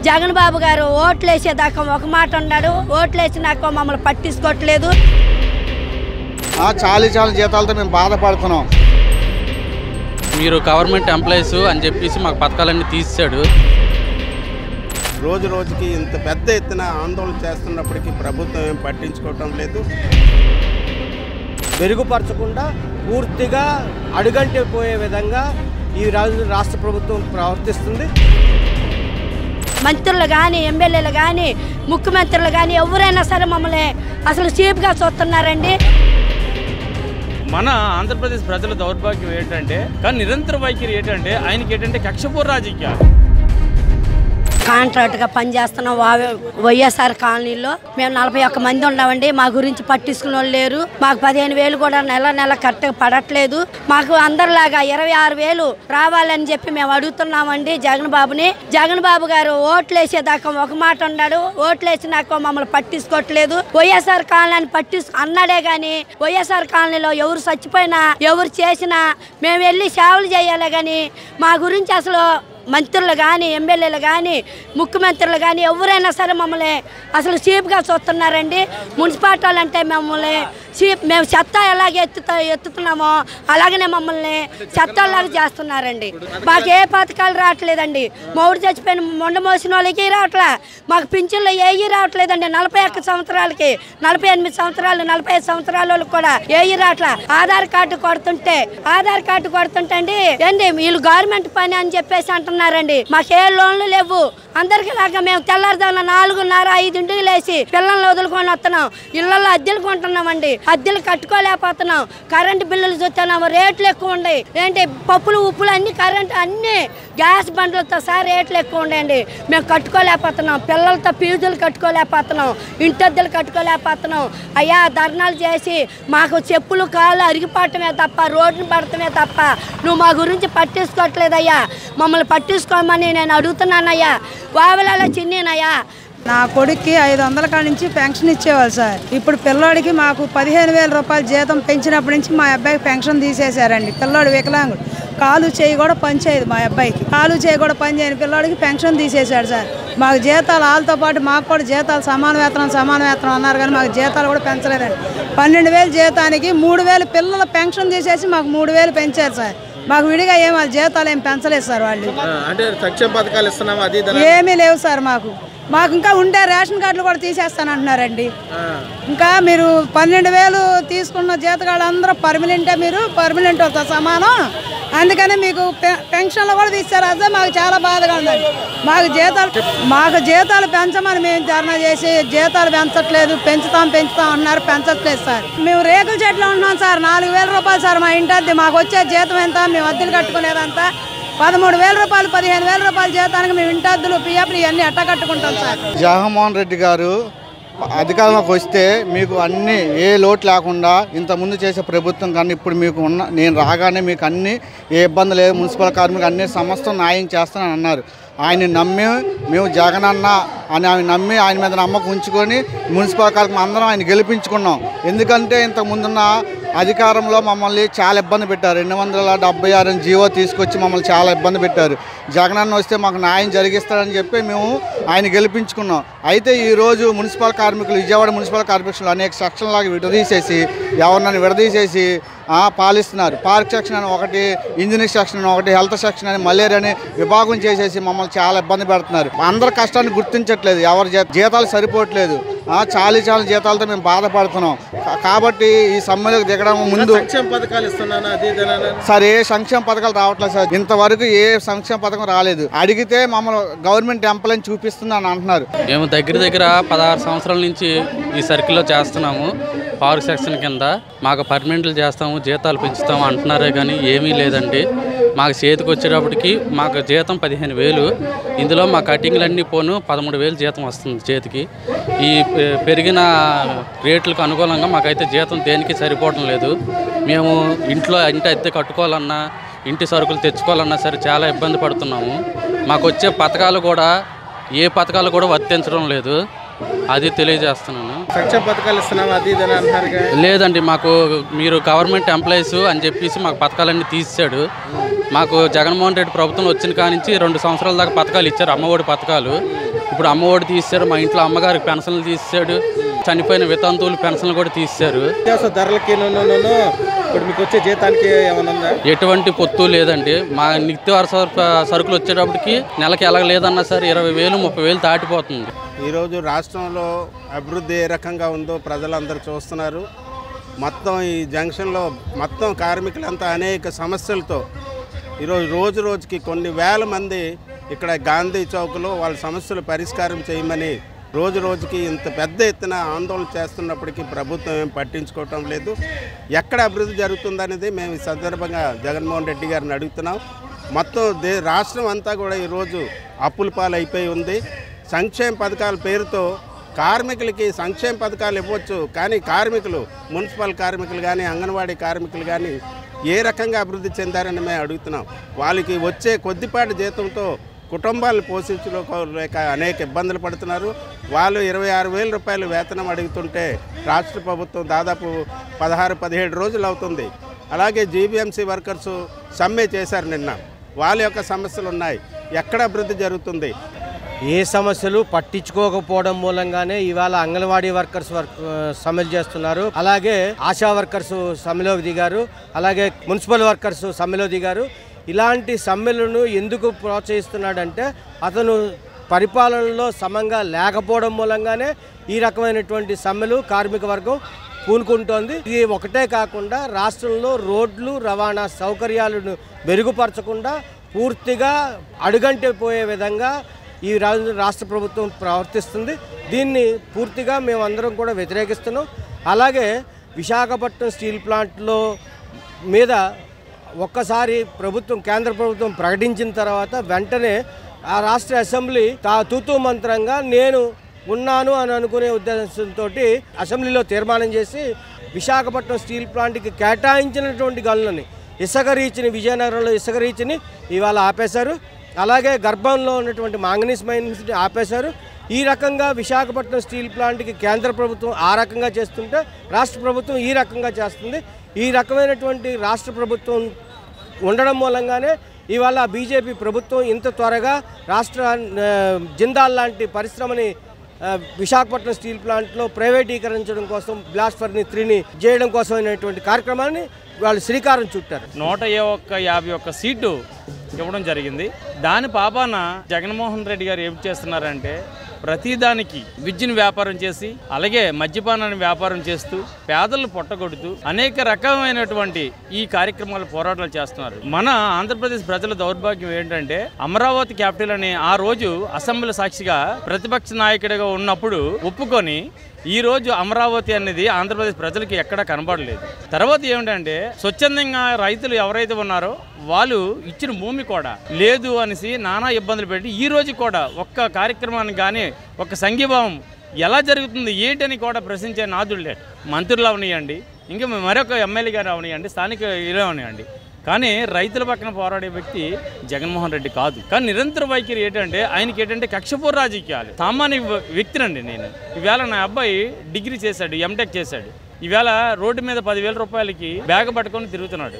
జగన్ బాబు గారు ఓట్లేసేదాకా ఒక మాట అన్నాడు, ఓట్లేసినాక మమ్మల్ని పట్టించుకోవట్లేదు. చాలీ జీతాలతో మేము బాధపడుతున్నాం. మీరు గవర్నమెంట్ ఎంప్లాయీస్ అని చెప్పేసి మాకు పథకాలన్నీ తీసాడు. రోజు రోజుకి ఇంత పెద్ద ఎత్తున ఆందోళన చేస్తున్నప్పటికీ ప్రభుత్వం ఏం పట్టించుకోవటం లేదు. మెరుగుపరచకుండా పూర్తిగా అడుగంటే పోయే విధంగా ఈ రాష్ట్ర ప్రభుత్వం ప్రవర్తిస్తుంది. మంత్రులు కానీ, ఎమ్మెల్యేలు కానీ, ముఖ్యమంత్రులు కానీ ఎవరైనా సరే మమ్మల్ని అసలు చీప్గా చూస్తున్నారండి. మన ఆంధ్రప్రదేశ్ ప్రజల దౌర్భాగ్యం ఏంటంటే, కానీ నిరంతర వైఖరి ఏంటంటే ఆయనకి ఏంటంటే కక్షపూర రాజకీయాలు. కాంట్రాక్ట్గా పనిచేస్తున్నాం వైఎస్ఆర్ కాలనీలో. మేము 41 మంది ఉన్నామండి. మా గురించి పట్టించుకునే వాళ్ళు లేరు. మాకు 15,000 కూడా నెల కరెక్ట్గా పడట్లేదు. మాకు అందరిలాగా 26,000 రావాలని చెప్పి మేము అడుగుతున్నామండి జగన్ బాబుని. జగన్ బాబు గారు ఓట్లేసేదాకా ఒక మాట అన్నాడు, ఓట్లేసినాక మమ్మల్ని పట్టించుకోవట్లేదు. వైఎస్ఆర్ కాలనీ అన్నాడే కానీ వైఎస్ఆర్ కాలనీలో ఎవరు చచ్చిపోయినా ఎవరు చేసినా మేము వెళ్ళి సేవలు చేయాలి. కానీ మా గురించి అసలు మంత్రులు కానీ, ఎమ్మెల్యేలు కానీ, ముఖ్యమంత్రులు కానీ ఎవరైనా సరే మమ్మల్ని అసలు చీప్గా చూస్తున్నారండి. మున్సిపాలిటీ వాళ్ళు అంటే మమ్మల్ని మేము చెత్త ఎలాగే ఎత్తుతున్నామో అలాగనే మమ్మల్ని చెత్తలాగా చేస్తున్నారండి. మాకు ఏ పథకాలు రావట్లేదండి. మౌడు చచ్చిపోయిన మొండ మోసిన వాళ్ళకి రావట్లే. మాకు పింఛన్లు ఏవి రావట్లేదండి. 41 సంవత్సరాలకి, 48 సంవత్సరాలు, 45 సంవత్సరాల వాళ్ళకి కూడా ఏవి రావట్లే. ఆధార్ కార్డు కొడుతుంటే అండి ఏంటి వీళ్ళు గవర్నమెంట్ పని అని చెప్పేసి అంటున్నారండి. మాకు ఏ లోన్లు లేవు. అందరికి లాగా మేము తెల్లారుదాన 4:30, 5 లేచి పిల్లల్ని వదులుకొని వస్తున్నాం. ఇళ్లలో అద్దెలు కొంటున్నామండి. అద్దెలు కట్టుకోలేకపోతున్నాం. కరెంటు బిల్లులు చూస్తున్నాము, రేట్లు ఎక్కువ ఉన్నాయి. ఏంటి పప్పులు ఉప్పులు అన్ని కరెంటు అన్ని గ్యాస్ బండ్లతో సహా రేట్లు ఎక్కువ ఉన్నాయండి. మేము కట్టుకోలేకపోతున్నాం. పిల్లలతో ఫీజులు కట్టుకోలేకపోతున్నాం. ఇంటద్దెలు కట్టుకోలేకపోతున్నాం. అయ్యా ధర్నాలు చేసి మాకు చెప్పులు కాళ్ళు అరిగిపోవటమే తప్ప, రోడ్డును పడటమే తప్ప నువ్వు మా గురించి పట్టించుకోవట్లేదయ్యా. మమ్మల్ని పట్టించుకోమని నేను అడుగుతున్నానయ్యా. వావలాల చిన్నయ్యా. నా కొడుక్కి 500 కాడ నుంచి పెన్షన్ ఇచ్చేవాళ్ళు సార్. ఇప్పుడు పిల్లోడికి మాకు 15,000 రూపాయలు జీతం పెంచినప్పటి నుంచి మా అబ్బాయికి పెన్షన్ తీసేశారండి. పిల్లోడు వికలాంగుడు, కాలు చేయి కూడా పనిచేయదు. మా అబ్బాయికి కాలు చేయి కూడా పనిచేయని పిల్లోడికి పెన్షన్ తీసేశాడు సార్. మాకు జీతాలు వాళ్ళతో పాటు మాకు కూడా జీతాలు సమాన వేతనం అన్నారు కానీ మాకు జీతాలు కూడా పెంచలేదండి. 12,000 జీతానికి 3,000 పిల్లల పెన్షన్ తీసేసి మాకు 3,000 పెంచారు సార్. మాకు విడిగా వాళ్ళ జీతాలు ఏం పెంచలేదు సార్. వాళ్ళు అంటే సంక్షేమ పథకాలు ఇస్తున్నాం అది ఏమీ లేవు సార్. మాకు ఇంకా ఉంటే రేషన్ కార్డులు కూడా తీసేస్తానంటున్నారండి. ఇంకా మీరు 12,000 తీసుకున్న జీతగాళ్ళు అందరూ పర్మనెంట్ అవుతా సమానం. అందుకని మీకు పెన్షన్లు కూడా తీస్తారు. అదే మాకు చాలా బాధగా ఉందండి. మాకు జీతాలు పెంచమని మేము ధర్నా చేసి జీతాలు పెంచట్లేదు. పెంచుతాం అన్నారు, పెంచట్లేదు సార్. మేము రేకుల చెట్లు ఉన్నాం సార్. 4,000 రూపాయలు సార్ మా ఇంటి అద్దె. మాకు వచ్చే జీతం ఎంత? మేము అద్దెలు కట్టుకునేదంతా 13,000 రూపాయలు, 15,000 రూపాయల జీతానికి మేము ఇంటి అద్దెలు పిఎఫ్లు ఇవన్నీ ఎట్ట కట్టుకుంటాం సార్. జగన్మోహన్ రెడ్డి గారు అధికారంలోకి వస్తే మీకు అన్ని ఏ లోటు లేకుండా ఇంతకుముందు చేసే ప్రభుత్వం కానీ ఇప్పుడు మీకు నేను రాగానే మీకు అన్ని ఏ ఇబ్బంది లేదు, మున్సిపల్ కార్మికులు అన్ని సమస్తం న్యాయం చేస్తానని అన్నారు. ఆయన నమ్మి మేము జగనన్న అని నమ్మి ఆయన మీద నమ్మకం ఉంచుకొని మున్సిపల్ కార్మికులు అందరం ఆయన గెలిపించుకున్నాం. ఎందుకంటే ఇంతకుముందున్న అధికారంలో మమ్మల్ని చాలా ఇబ్బంది పెట్టారు. 276 జీవో తీసుకొచ్చి మమ్మల్ని చాలా ఇబ్బంది పెట్టారు. జగనన్న వస్తే మాకు న్యాయం జరిగిస్తారని చెప్పి మేము ఆయన గెలిపించుకున్నాం. అయితే ఈరోజు మున్సిపల్ కార్మికులు, విజయవాడ మున్సిపల్ కార్పొరేషన్లో అనేక సెక్షన్లాగా విడదీసేసి పాలిస్తున్నారు. పార్క్ సెక్షన్ అని ఒకటి, ఇంజనీరింగ్ సెక్షన్ అని ఒకటి, హెల్త్ సెక్షన్ అని, మలేరియా అని విభాగం చేసేసి మమ్మల్ని చాలా ఇబ్బంది పెడుతున్నారు. అందరి కష్టాన్ని గుర్తించట్లేదు. ఎవరి జీతాలు సరిపోవట్లేదు. చాలీ జీతాలతో మేము బాధపడుతున్నాం. కాబట్టి ఈ సమ్మెలకు దిగడం ముందు సంక్షేమ పథకాలు ఇస్తున్నాను అది సార్. ఏ సంక్షేమ పథకాలు రావట్లేదు సార్. ఇంతవరకు ఏ సంక్షేమ పథకం రాలేదు. అడిగితే మమ్మల్ని గవర్నమెంట్ ఎంప్లాయీని చూపిస్తుంది అని అంటున్నారు. మేము దగ్గర 16 సంవత్సరాల నుంచి ఈ సర్కిల్లో చేస్తున్నాము. పార్క్ సెక్షన్ కింద మాకు పర్మనెంట్లు చేస్తాము, జీతాలు పెంచుతాము అంటున్నారే కానీ ఏమీ లేదండి. మాకు చేతికి వచ్చేటప్పటికి మాకు జీతం 15,000. ఇందులో మా కటింగ్లన్నీ పోను 13,000 జీతం వస్తుంది చేతికి. ఈ పెరిగిన రేట్లకు అనుకూలంగా మాకైతే జీతం దేనికి సరిపోవడం లేదు. మేము ఇంటి అద్దె కట్టుకోవాలన్నా, ఇంటి సరుకులు తెచ్చుకోవాలన్నా సరే చాలా ఇబ్బంది పడుతున్నాము. మాకు వచ్చే పథకాలు కూడా ఏ పథకాలు కూడా వర్తించడం లేదు. అది తెలియజేస్తున్నాను. సంక్షేమ పథకాలు ఇస్తున్నాం అది లేదండి. మాకు మీరు గవర్నమెంట్ ఎంప్లాయీస్ అని చెప్పేసి మాకు పథకాలన్నీ తీసాడు. మాకు జగన్మోహన్ రెడ్డి ప్రభుత్వం వచ్చిన కానించి 2 సంవత్సరాల దాకా పథకాలు ఇచ్చారు, అమ్మఒడి పథకాలు. ఇప్పుడు అమ్మఒడి తీశారు, మా ఇంట్లో అమ్మగారికి పెన్షన్లు తీసాడు, చనిపోయిన వితంతువులు పెన్షన్లు కూడా తీశారు. ధరలకి ఇప్పుడు మీకు వచ్చే జీతానికి ఏమైనా ఉందా? ఎటువంటి పొత్తు లేదండి. మా నిత్యావసర సరుకులు వచ్చేటప్పటికి నెలకి ఎలాగలేదన్నా సరే 20,000 30,000 దాటిపోతుంది. ఈరోజు రాష్ట్రంలో అభివృద్ధి ఏ రకంగా ఉందో ప్రజలందరూ చూస్తున్నారు. మొత్తం ఈ జంక్షన్లో మొత్తం కార్మికులంతా అనేక సమస్యలతో ఈరోజు రోజు రోజుకి కొన్ని వేల మంది ఇక్కడ గాంధీ చౌక్లో వాళ్ళ సమస్యలు పరిష్కారం చేయమని రోజు రోజుకి ఇంత పెద్ద ఎత్తున ఆందోళన చేస్తున్నప్పటికీ ప్రభుత్వం ఏం పట్టించుకోవటం లేదు. ఎక్కడ అభివృద్ధి జరుగుతుందనేది మేము ఈ సందర్భంగా జగన్మోహన్ రెడ్డి గారిని అడుగుతున్నాం. మొత్తం రాష్ట్రం అంతా కూడా ఈరోజు అప్పుల పాలైపోయి ఉంది. సంక్షేమ పథకాల పేరుతో కార్మికులకి సంక్షేమ పథకాలు ఇవ్వచ్చు, కానీ కార్మికులు మున్సిపల్ కార్మికులు కానీ అంగన్వాడీ కార్మికులు కానీ ఏ రకంగా అభివృద్ధి చెందారని మేము అడుగుతున్నాం. వాళ్ళకి వచ్చే కొద్దిపాటి జీతంతో కుటుంబాలను పోషించలేక అనేక ఇబ్బందులు పడుతున్నారు. వాళ్ళు 26,000 రూపాయలు వేతనం అడుగుతుంటే రాష్ట్ర ప్రభుత్వం దాదాపు 16-17 రోజులు అవుతుంది. అలాగే జీబీఎంసీ వర్కర్సు సమ్మె చేశారు నిన్న. వాళ్ళ యొక్క సమస్యలు ఉన్నాయి. ఎక్కడ అభివృద్ధి జరుగుతుంది? ఏ సమస్యలు పట్టించుకోకపోవడం మూలంగానే ఇవాళ అంగన్వాడీ వర్కర్స్ సమ్మెలు చేస్తున్నారు. అలాగే ఆశా వర్కర్స్ సమ్మెలో దిగారు, అలాగే మున్సిపల్ వర్కర్స్ సమ్మెలో దిగారు. ఇలాంటి సమ్మెలను ఎందుకు ప్రోత్సహిస్తున్నాడంటే అతను పరిపాలనలో సమంగా లేకపోవడం మూలంగానే ఈ రకమైనటువంటి సమ్మెలు కార్మిక వర్గం పూనుకుంటోంది. ఇది ఒకటే కాకుండా రాష్ట్రంలో రోడ్లు రవాణా సౌకర్యాలను మెరుగుపరచకుండా పూర్తిగా అడుగంటే పోయే విధంగా ఈ రాష్ట్ర ప్రభుత్వం ప్రవర్తిస్తుంది. దీన్ని పూర్తిగా మేమందరం కూడా వ్యతిరేకిస్తున్నాం. అలాగే విశాఖపట్నం స్టీల్ ప్లాంట్లో మీద ఒక్కసారి కేంద్ర ప్రభుత్వం ప్రకటించిన తర్వాత వెంటనే ఆ రాష్ట్ర అసెంబ్లీ తూతూ మంత్రంగా నేను ఉన్నాను అని అనుకునే ఉద్దేశంతో అసెంబ్లీలో తీర్మానం చేసి విశాఖపట్నం స్టీల్ ప్లాంట్కి కేటాయించినటువంటి గనులని ఇసుక రీచ్ని విజయనగరంలో ఇసుక రీచ్ని ఇవాళ ఆపేశారు. అలాగే గర్భంలో ఉన్నటువంటి మాంగనీస్ మైన్స్ని ఆపేశారు. ఈ రకంగా విశాఖపట్నం స్టీల్ ప్లాంట్కి కేంద్ర ప్రభుత్వం ఆ రకంగా చేస్తుంటే రాష్ట్ర ప్రభుత్వం ఈ రకంగా చేస్తుంది. ఈ రకమైనటువంటి రాష్ట్ర ప్రభుత్వం ఉండడం మూలంగానే ఇవాళ బీజేపీ ప్రభుత్వం ఇంత త్వరగా రాష్ట్ర జిందాల్ లాంటి పరిశ్రమని విశాఖపట్నం స్టీల్ ప్లాంట్లో ప్రైవేటీకరించడం కోసం బ్లాస్ట్ ఫర్నెస్ 3ని చేయడం కోసం అయినటువంటి కార్యక్రమాన్ని వాళ్ళు శ్రీకారం చుట్టారు. 151 సీటు ఇవ్వడం జరిగింది. దాని పాపాన జగన్మోహన్ రెడ్డి గారు ఏం చేస్తున్నారంటే ప్రతిదానికి విద్యను వ్యాపారం చేసి అలాగే మద్యపానాన్ని వ్యాపారం చేస్తూ పేదలను పొట్టగొడుతూ అనేక రకమైనటువంటి ఈ కార్యక్రమాలు పోరాటాలు చేస్తున్నారు. మన ఆంధ్రప్రదేశ్ ప్రజల దౌర్భాగ్యం ఏంటంటే అమరావతి క్యాపిటల్ అని ఆ రోజు అసెంబ్లీ సాక్షిగా ప్రతిపక్ష నాయకుడిగా ఉన్నప్పుడు ఒప్పుకొని ఈ రోజు అమరావతి అనేది ఆంధ్రప్రదేశ్ ప్రజలకి ఎక్కడా కనబడలేదు. తర్వాత ఏమిటంటే స్వచ్ఛందంగా రైతులు ఎవరైతే ఉన్నారో వాళ్ళు ఇచ్చిన భూమి కూడా లేదు అనేసి నానా ఇబ్బందులు పెట్టి ఈ రోజు కూడా ఒక్క కార్యక్రమాన్ని కానీ ఒక సంఘీభావం ఎలా జరుగుతుంది ఏంటని కూడా ప్రశ్నించే నాదుడు లేడు. మంత్రులు అవనియండి, ఇంకా మరొక ఎమ్మెల్యే గారు అవనియండి, స్థానిక ఇలా అవనియండి, కానీ రైతుల పక్కన పోరాడే వ్యక్తి జగన్మోహన్ రెడ్డి కాదు. కానీ నిరంతర వైఖరి ఏంటంటే ఆయనకి ఏంటంటే కక్షపూర్ రాజకీయాలు. సామాన్య వ్యక్తినండి నేను. ఈవేళ నా అబ్బాయి డిగ్రీ చేశాడు, ఎంటెక్ చేశాడు. ఈవేళ రోడ్డు మీద 10,000 రూపాయలకి బ్యాగ్ పట్టుకొని తిరుగుతున్నాడు.